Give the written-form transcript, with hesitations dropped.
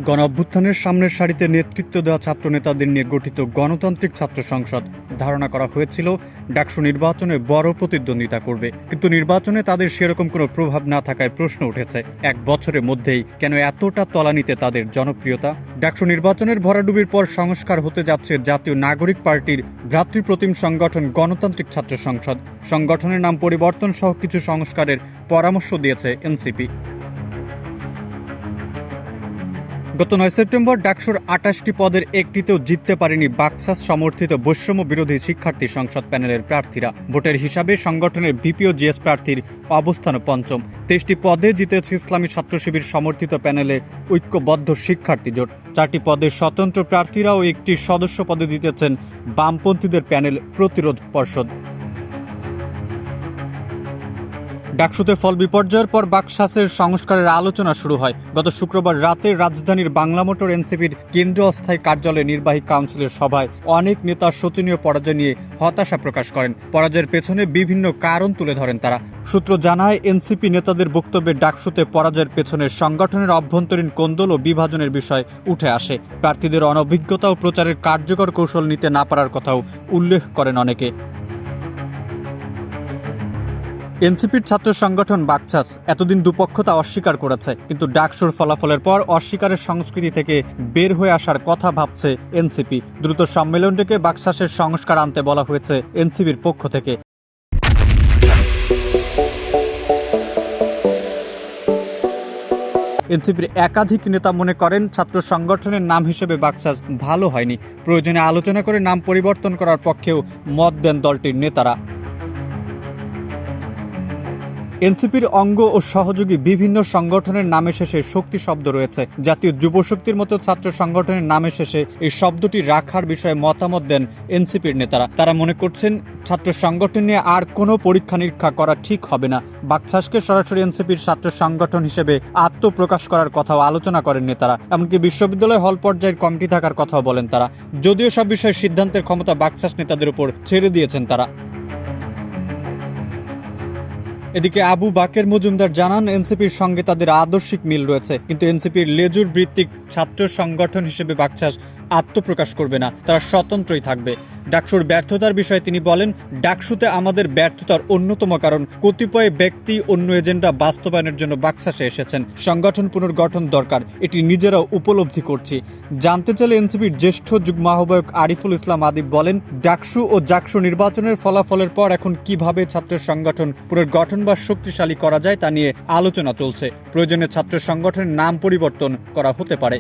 গণঅভ্যুত্থানের সামনের সারিতে নেতৃত্ব দেওয়া ছাত্রনেতাদের নিয়ে গঠিত গণতান্ত্রিক ছাত্র সংসদ ধারণা করা হয়েছিল ডাকসু নির্বাচনে বড় প্রতিদ্বন্দ্বিতা করবে, কিন্তু নির্বাচনে তাদের সেরকম কোনো প্রভাব না থাকায় প্রশ্ন উঠেছে এক বছরের মধ্যেই কেন এতটা তলানিতে তাদের জনপ্রিয়তা। ডাকসু নির্বাচনের ভরাডুবির পর সংস্কার হতে যাচ্ছে জাতীয় নাগরিক পার্টির ভ্রাতৃপ্রতিম সংগঠন গণতান্ত্রিক ছাত্র সংসদ। সংগঠনের নাম পরিবর্তন সহ কিছু সংস্কারের পরামর্শ দিয়েছে এনসিপি। গত 9 সেপ্টেম্বর ডাকসুর 28টি পদের একটিতেও জিততে পারেনি বাকশাস সমর্থিত বৈষম্য বিরোধী শিক্ষার্থী সংসদ প্যানেলের প্রার্থীরা। ভোটের হিসাবে সংগঠনের বিপিও জিএস প্রার্থীর অবস্থান পঞ্চম। 23টি পদে জিতেছে ইসলামী ছাত্র শিবির সমর্থিত প্যানেলে ঐক্যবদ্ধ শিক্ষার্থী জোট। 4টি পদে স্বতন্ত্র প্রার্থীরা ও একটি সদস্য পদে জিতেছেন বামপন্থীদের প্যানেল প্রতিরোধ পর্ষদ। ডাকসুতে ফল বিপর্যয়ের পর বাকশাসের সংস্কারের আলোচনা শুরু হয়। গত শুক্রবার রাতে রাজধানীর বাংলা মোটর এনসিপির কেন্দ্রীয় অস্থায়ী কার্যালয়ে নির্বাহী কাউন্সিলের সভায় অনেক নেতা শোচনীয় পরাজয় নিয়ে হতাশা প্রকাশ করেন। পরাজয়ের পেছনে বিভিন্ন কারণ তুলে ধরেন তারা। সূত্র জানায়, এনসিপি নেতাদের বক্তব্যে ডাকসুতে পরাজয়ের পেছনে সংগঠনের অভ্যন্তরীণ কোন্দল ও বিভাজনের বিষয় উঠে আসে। প্রার্থীদের অনভিজ্ঞতা ও প্রচারের কার্যকর কৌশল নিতে না পারার কথাও উল্লেখ করেন অনেকে। এনসিপির ছাত্র সংগঠন বাকশাস এতদিন দুপক্ষতা অস্বীকার করেছে, কিন্তু ডাকসুর ফলাফলের পর অস্বীকারের সংস্কৃতি থেকে বের হয়ে আসার কথা ভাবছে এনসিপি। দ্রুত সম্মেলন ডেকে বাকশাসের সংস্কার আনতে বলা হয়েছে এনসিপির পক্ষ থেকে। এনসিপির একাধিক নেতা মনে করেন ছাত্র সংগঠনের নাম হিসেবে বাকশাস ভালো হয়নি। প্রয়োজনে আলোচনা করে নাম পরিবর্তন করার পক্ষেও মত দেন দলটির নেতারা। এনসিপির অঙ্গ ও সহযোগী বিভিন্ন সংগঠনের নামের শেষে শক্তি শব্দ রয়েছে। জাতীয় যুবশক্তির মতো ছাত্র সংগঠনের নামের শেষে এই শব্দটি রাখার বিষয়ে মতামত দেন এনসিপির নেতারা। তারা মনে করছেন ছাত্র সংগঠন নিয়ে আর কোনো পরীক্ষা নিরীক্ষা করা ঠিক হবে না। বাকশাসকে সরাসরি এনসিপির ছাত্র সংগঠন হিসেবে আত্মপ্রকাশ করার কথাও আলোচনা করেন নেতারা। এমনকি বিশ্ববিদ্যালয় হল পর্যায়ের কমিটি থাকার কথাও বলেন তারা। যদিও সব বিষয়ে সিদ্ধান্তের ক্ষমতা বাকশাস নেতাদের উপর ছেড়ে দিয়েছেন তারা। এদিকে আবু বাকের মজুমদার জানান, এনসিপির সঙ্গে তাদের আদর্শিক মিল রয়েছে, কিন্তু এনসিপির লেজুর ভিত্তিক ছাত্র সংগঠন হিসেবে বাকশাস আত্মপ্রকাশ করবে না, তারা স্বতন্ত্রই থাকবে। ডাকসুর ব্যর্থতার বিষয়ে তিনি বলেন, ডাকসুতে আমাদের ব্যর্থতার অন্যতম কারণ কতিপয় ব্যক্তি অন্য এজেন্ডা বাস্তবায়নের জন্য বাকশাসে এসেছেন। সংগঠন পুনর্গঠন দরকার, এটি নিজেরাও উপলব্ধি করছি। জানতে চাইলে এনসিপির জ্যেষ্ঠ যুগ্ম আহ্বায়ক আরিফুল ইসলাম আদিব বলেন, ডাকসু ও জাকসু নির্বাচনের ফলাফলের পর এখন কিভাবে ছাত্র সংগঠন পুনর্গঠন বা শক্তিশালী করা যায় তা নিয়ে আলোচনা চলছে। প্রয়োজনে ছাত্র সংগঠনের নাম পরিবর্তন করা হতে পারে।